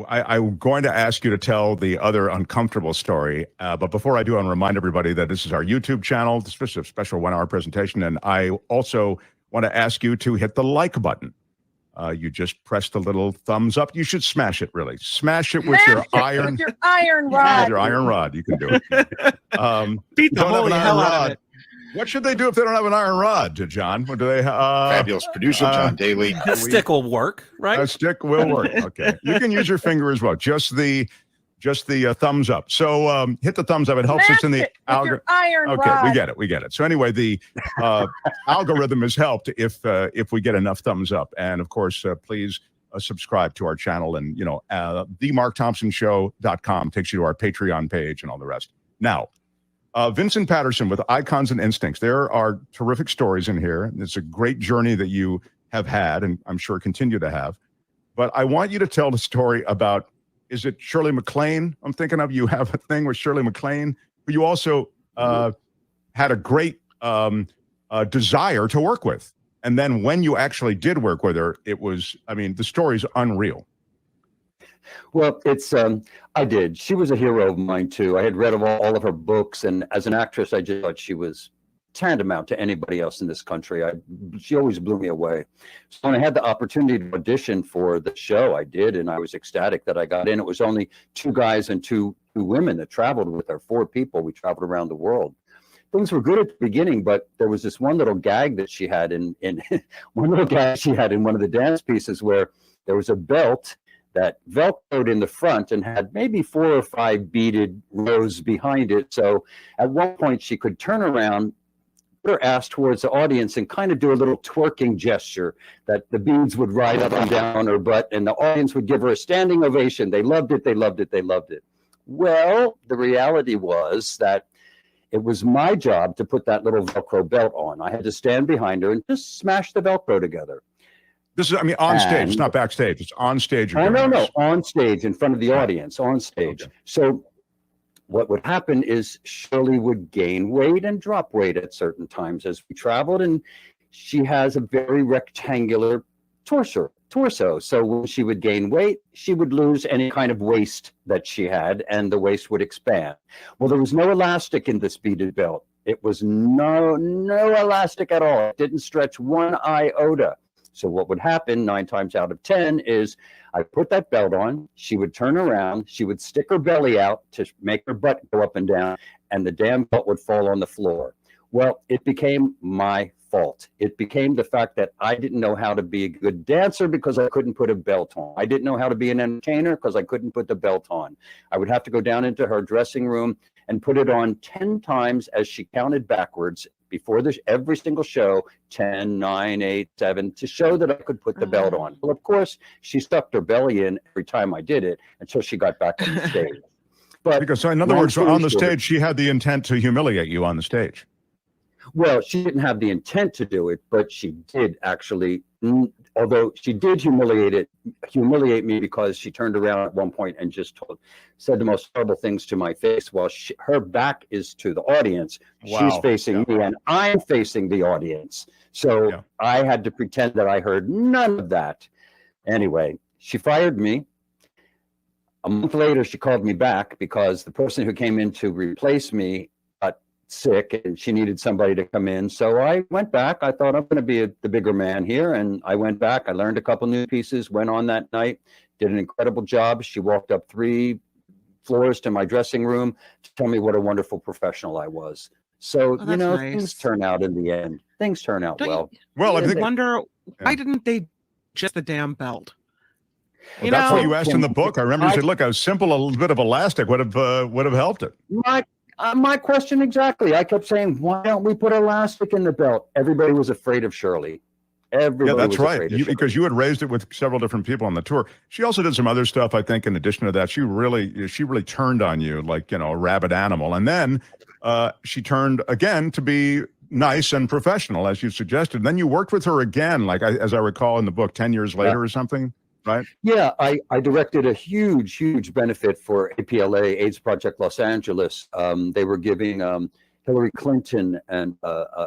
I'm going to ask you to tell the other uncomfortable story. But before I do, I want to remind everybody that this is our YouTube channel, this is a special 1-hour presentation. And I also want to ask you to hit the like button. You just press the little thumbs up. You should smash it, really. Smash it with your iron. With your iron rod. With your iron rod, you can do it. Beat the holy hell out of it. What should they do if they don't have an iron rod, John? What do they? Fabulous producer John Daly. A stick will work, right? A stick will work. Okay, you can use your finger as well. Just the thumbs up. So hit the thumbs up. It helps us in the algorithm. Okay, rod. we get it. So anyway, the algorithm is helped if we get enough thumbs up. And of course, please subscribe to our channel. And themarkthompsonshow.com takes you to our Patreon page and all the rest. Now, Vincent Patterson with Icons and Instincts. There are terrific stories in here. It's a great journey that you have had, and I'm sure continue to have. But I want you to tell the story about, is it Shirley MacLaine? I'm thinking of, you have a thing with Shirley MacLaine, who you also had a great desire to work with. And then when you actually did work with her, it was, I mean, the story's unreal. Well, it's I did. She was a hero of mine too. I had read all of her books, and as an actress, I just thought she was tantamount to anybody else in this country. She always blew me away. So when I had the opportunity to audition for the show, I did, and I was ecstatic that I got in. It was only 2 guys and two women that traveled with her. 4 people. We traveled around the world. Things were good at the beginning, but there was this one little gag that she had in one of the dance pieces where there was a belt that velcroed in the front and had maybe 4 or 5 beaded rows behind it. So at one point she could turn around, put her ass towards the audience and kind of do a little twerking gesture that the beads would ride up and down her butt, and the audience would give her a standing ovation. They loved it, they loved it, they loved it. Well, the reality was that it was my job to put that little Velcro belt on. I had to stand behind her and just smash the Velcro together. This is, I mean, on stage. It's not backstage. It's on stage. Oh, no, on stage, in front of the audience, on stage. Okay. So what would happen is Shirley would gain weight and drop weight at certain times as we traveled, and she has a very rectangular torso. So when she would gain weight, she would lose any kind of waist that she had, and the waist would expand. Well, there was no elastic in this beaded belt. It was no elastic at all. It didn't stretch one iota. So what would happen 9 times out of 10 is I put that belt on, she would turn around, she would stick her belly out to make her butt go up and down, and the damn belt would fall on the floor. Well, it became my fault. It became the fact that I didn't know how to be a good dancer because I couldn't put a belt on. I didn't know how to be an entertainer because I couldn't put the belt on. I would have to go down into her dressing room and put it on 10 times as she counted backwards before every single show, 10, 9, 8, 7, to show that I could put the belt on. Well, of course, she stuck her belly in every time I did it until she got back on the stage. But because, so in other words, on the stage, she had the intent to humiliate you on the stage. Well, she didn't have the intent to do it, but she did actually, although she did humiliate me because she turned around at one point and just said the most horrible things to my face while her back is to the audience. Wow. She's facing me and I'm facing the audience. So I had to pretend that I heard none of that. Anyway, she fired me. A month later, she called me back because the person who came in to replace me got sick and she needed somebody to come in. So I went back. I thought I'm going to be the bigger man here. And I went back. I learned a couple new pieces, went on that night, did an incredible job. She walked up 3 floors to my dressing room to tell me what a wonderful professional I was. So, nice. Things turn out in the end. Things turn out well. Well, I wonder, why didn't they just the damn belt? Well, that's what you asked in the book. I remember you said, look, a little bit of elastic would have helped it. My question exactly. I kept saying, why don't we put elastic in the belt? Everybody was afraid of Shirley. That's right. Because you had raised it with several different people on the tour. She also did some other stuff, I think, in addition to that. She really turned on you like, a rabid animal. And then she turned again to be nice and professional, as you suggested. And then you worked with her again, like as I recall in the book, 10 years later or something. Right. Yeah, I directed a huge benefit for APLA, AIDS Project Los Angeles. They were giving Hillary Clinton an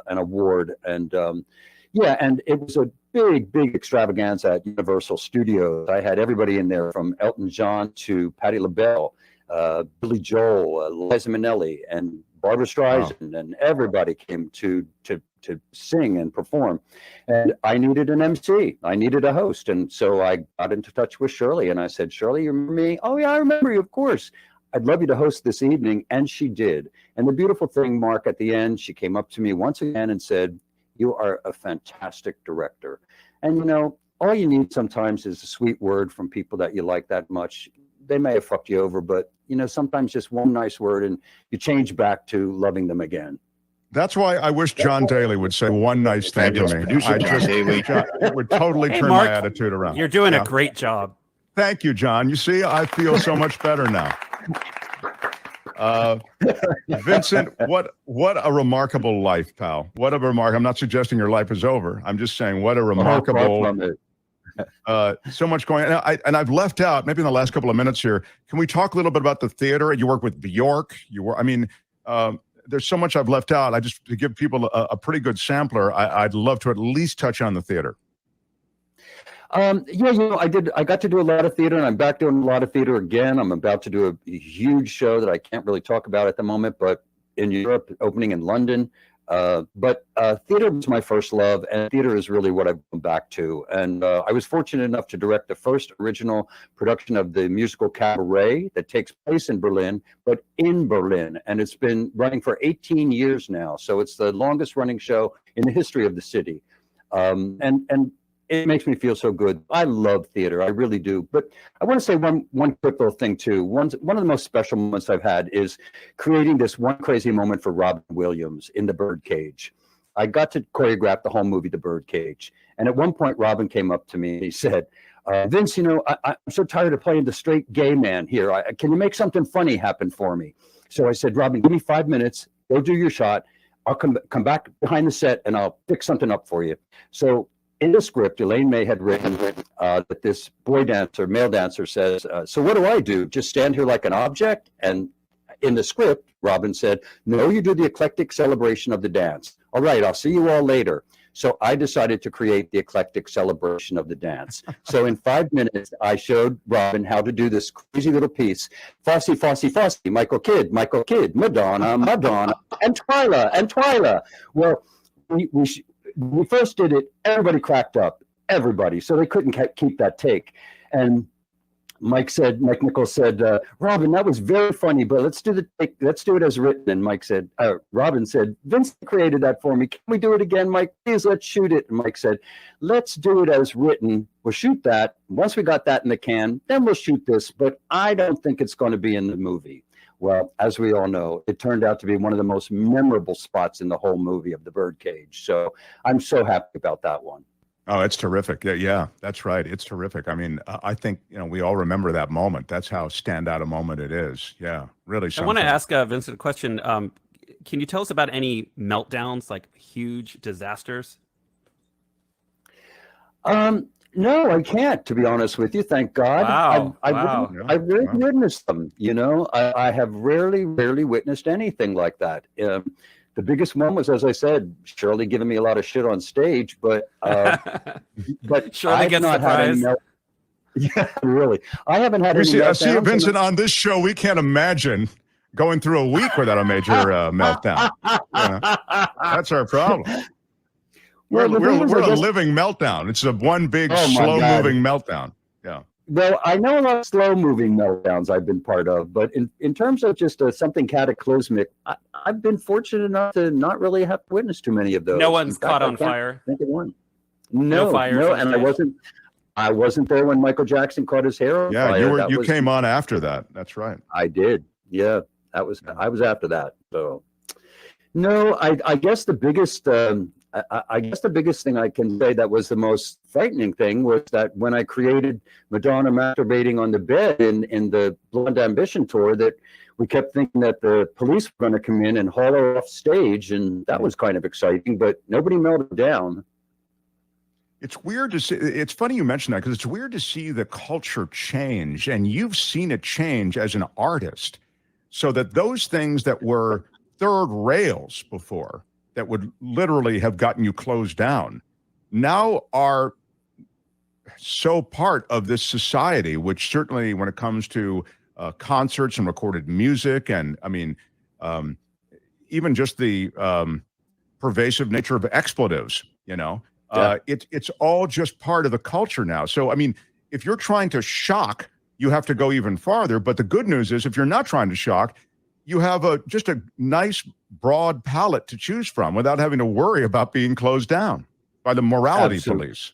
award, and and it was a big extravaganza at Universal Studios. I had everybody in there from Elton John to Patti LaBelle, Billy Joel, Liza Minnelli, and Barbara Streisand, and everybody came to sing and perform. And I needed an MC. I needed a host. And so I got into touch with Shirley, and I said, Shirley, you remember me? Oh, yeah, I remember you, of course. I'd love you to host this evening. And she did. And the beautiful thing, Mark, at the end, she came up to me once again and said, you are a fantastic director. And, you know, all you need sometimes is a sweet word from people that you like that much. They may have fucked you over, but, you know, sometimes just one nice word and you change back to loving them again. That's why I wish John Daly would say one nice thing to me. Producer John Daly. It would totally turn Mark, my attitude around. You're doing a great job. Thank you, John. You see, I feel so much better now. Vincent, what a remarkable life, pal. What a I'm not suggesting your life is over. I'm just saying what a remarkable so much going on. And I've left out, maybe in the last couple of minutes here, can we talk a little bit about the theater? You work with Bjork. There's so much I've left out. To give people a pretty good sampler, I'd love to at least touch on the theater. Yeah, you know, I got to do a lot of theater, and I'm back doing a lot of theater again. I'm about to do a huge show that I can't really talk about at the moment, but in Europe, opening in London. But theater was my first love, and theater is really what I've come back to. And I was fortunate enough to direct the first original production of the musical Cabaret that takes place in Berlin, but in Berlin. And it's been running for 18 years now. So it's the longest running show in the history of the city. And it makes me feel so good. I love theater, I really do. But I want to say one quick little thing too. One of the most special moments I've had is creating this one crazy moment for Robin Williams in The Birdcage. I got to choreograph the whole movie, The Birdcage. And at one point, Robin came up to me and he said, Vince, you know, I'm so tired of playing the straight gay man here. Can you make something funny happen for me? So I said, Robin, give me 5 minutes. Go do your shot. I'll come back behind the set and I'll pick something up for you. So in the script, Elaine May had written that this male dancer says, so what do I do? Just stand here like an object? And in the script, Robin said, no, you do the eclectic celebration of the dance. All right, I'll see you all later. So I decided to create the eclectic celebration of the dance. So in 5 minutes, I showed Robin how to do this crazy little piece. Fosse, Fosse, Fosse, Michael Kidd, Madonna, and Twyla. Well, we first did it, everybody cracked up, everybody. So they couldn't keep that take. And Mike Nichols said, Robin, that was very funny, but let's do it as written. And Robin said, Vince created that for me. Can we do it again, Mike? Please, let's shoot it. And Mike said, let's do it as written. We'll shoot that. Once we got that in the can, then we'll shoot this. But I don't think it's going to be in the movie. Well, as we all know, it turned out to be one of the most memorable spots in the whole movie of The Birdcage. So I'm so happy about that one. Oh, it's terrific. Yeah, that's right. It's terrific. I mean, I think, you know, we all remember that moment. That's how standout a moment it is. Yeah, really something. I want to ask Vincent a question. Can you tell us about any meltdowns, like huge disasters? No, I can't, to be honest with you. Thank God. Wow. I've rarely witnessed them. You know, I have rarely witnessed anything like that. The biggest one was, as I said, Shirley giving me a lot of shit on stage, but Shirley gets the prize. Yeah, really. I haven't had any see, Vincent, on this show, we can't imagine going through a week without a major meltdown. That's our problem. We're a living meltdown. It's a one big slow-moving meltdown. Yeah. Well, I know a lot of slow-moving meltdowns I've been part of, but in terms of just something cataclysmic, I've been fortunate enough to not really have witnessed too many of those. No one's caught on fire. Think of one. No fire. And I wasn't there when Michael Jackson caught his hair on fire. Yeah, you came on after that. That's right. I did. Yeah, I was after that. So, no, I guess the biggest. I guess the biggest thing I can say that was the most frightening thing was that when I created Madonna masturbating on the bed in the Blonde Ambition tour, that we kept thinking that the police were going to come in and haul her off stage, and that was kind of exciting, but nobody melted down. It's weird to see. It's funny you mention that because it's weird to see the culture change, and you've seen it change as an artist, so that those things that were third rails before, that would literally have gotten you closed down, now are so part of this society, which certainly when it comes to concerts and recorded music, and I mean, even just the pervasive nature of expletives, it's all just part of the culture now. So, I mean, if you're trying to shock, you have to go even farther. But the good news is if you're not trying to shock, you have just a nice broad palette to choose from without having to worry about being closed down by the morality police.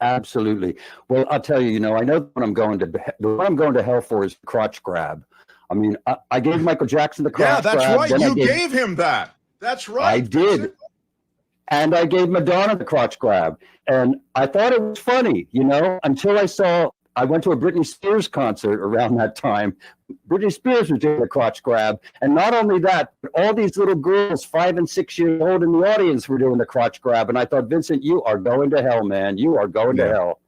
Absolutely. Well, I'll tell you, I know what I'm going to hell for is crotch grab. I mean, I gave Michael Jackson the crotch grab. Yeah, that's right. You gave him that. That's right. I did. And I gave Madonna the crotch grab. And I thought it was funny, until I went to a Britney Spears concert around that time. Britney Spears was doing the crotch grab. And not only that, but all these little girls, 5 and 6 years old in the audience were doing the crotch grab. And I thought, Vincent, you are going to hell, man. You are going to hell.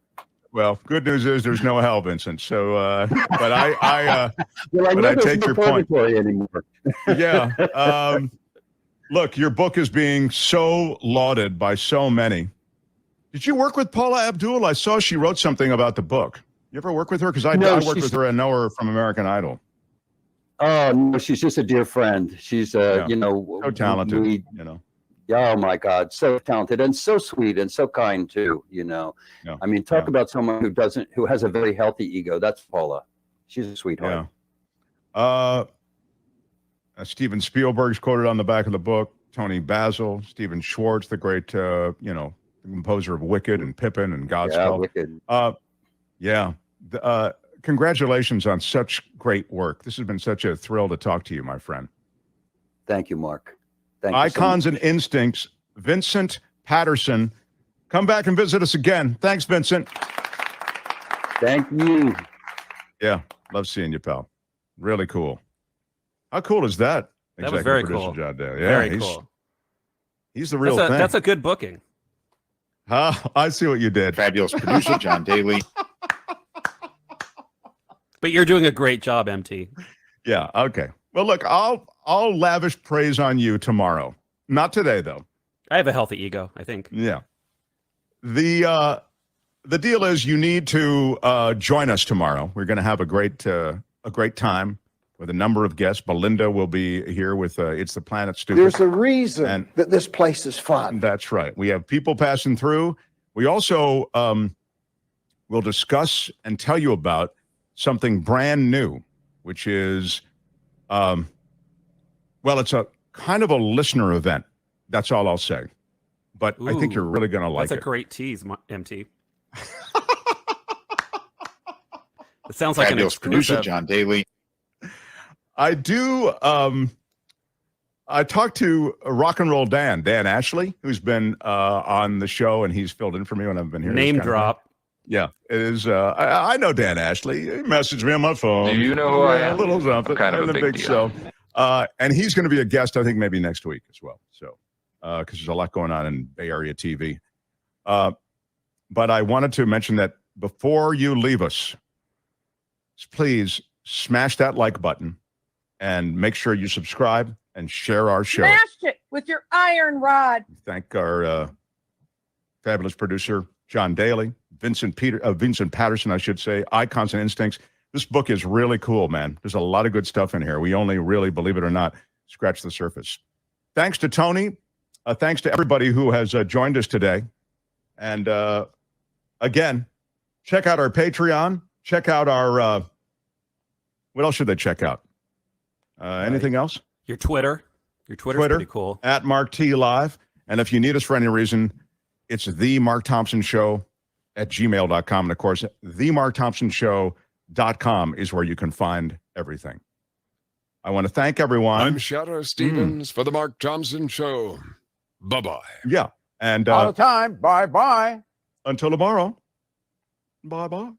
Well, good news is there's no hell, Vincent. So, but I take your point. Anymore. Yeah. Look, your book is being so lauded by so many. Did you work with Paula Abdul? I saw she wrote something about the book. You ever work with her? Because I worked with her. I know her from American Idol. Oh, no, she's just a dear friend. She's, so talented, Oh, my God. So talented and so sweet and so kind, too, I mean, talk about someone who has a very healthy ego. That's Paula. She's a sweetheart. Yeah. Steven Spielberg's quoted on the back of the book. Tony Basil, Stephen Schwartz, the great, composer of Wicked and Pippin and Godspell. Yeah, Wicked. Congratulations on such great work. This has been such a thrill to talk to you, my friend. Thank you, Mark. Thank you. Icons and Instincts, Vincent Patterson. Come back and visit us again. Thanks, Vincent. Thank you. Yeah, love seeing you, pal. Really cool. How cool is that? That was very cool. John Daly. Yeah, very cool. He's the real thing. That's a good booking. I see what you did. Fabulous producer, John Daly. But you're doing a great job, MT. Yeah, okay. Well, look, I'll lavish praise on you tomorrow. Not today, though. I have a healthy ego, I think. Yeah. The deal is you need to join us tomorrow. We're going to have a great time with a number of guests. Belinda will be here with It's the Planet Stupid. There's a reason that this place is fun. That's right. We have people passing through. We also will discuss and tell you about something brand new, which is, it's a kind of a listener event. That's all I'll say. But I think you're really going to like it. That's a great tease, MT. It sounds like Fabulous an producer, exclusive. John Daly. I do. I talked to Rock and Roll Dan Ashley, who's been on the show, and he's filled in for me when I've been here. Name drop. Yeah, it is. I know Dan Ashley. He messaged me on my phone. Do you know who I am? A little something. Kind of a big deal. So, and he's going to be a guest, I think, maybe next week as well. So, because there's a lot going on in Bay Area TV. But I wanted to mention that before you leave us, please smash that like button and make sure you subscribe and share our show. Smash it with your iron rod. Thank our fabulous producer, John Daly, Vincent Patterson, I should say, Icons and Instincts. This book is really cool, man. There's a lot of good stuff in here. We only really, believe it or not, scratch the surface. Thanks to Tony. Thanks to everybody who has joined us today. And again, check out our Patreon. Check out our, what else should they check out? Anything else? Your Twitter. Your Twitter's pretty cool. At Mark T Live. And if you need us for any reason, it's the Mark Thompson Show at gmail.com. And of course, themarkthompsonshow.com is where you can find everything. I want to thank everyone. I'm Shadow Stevens for the Mark Thompson Show. Bye-bye. Yeah. And all the time. Bye-bye. Until tomorrow. Bye-bye.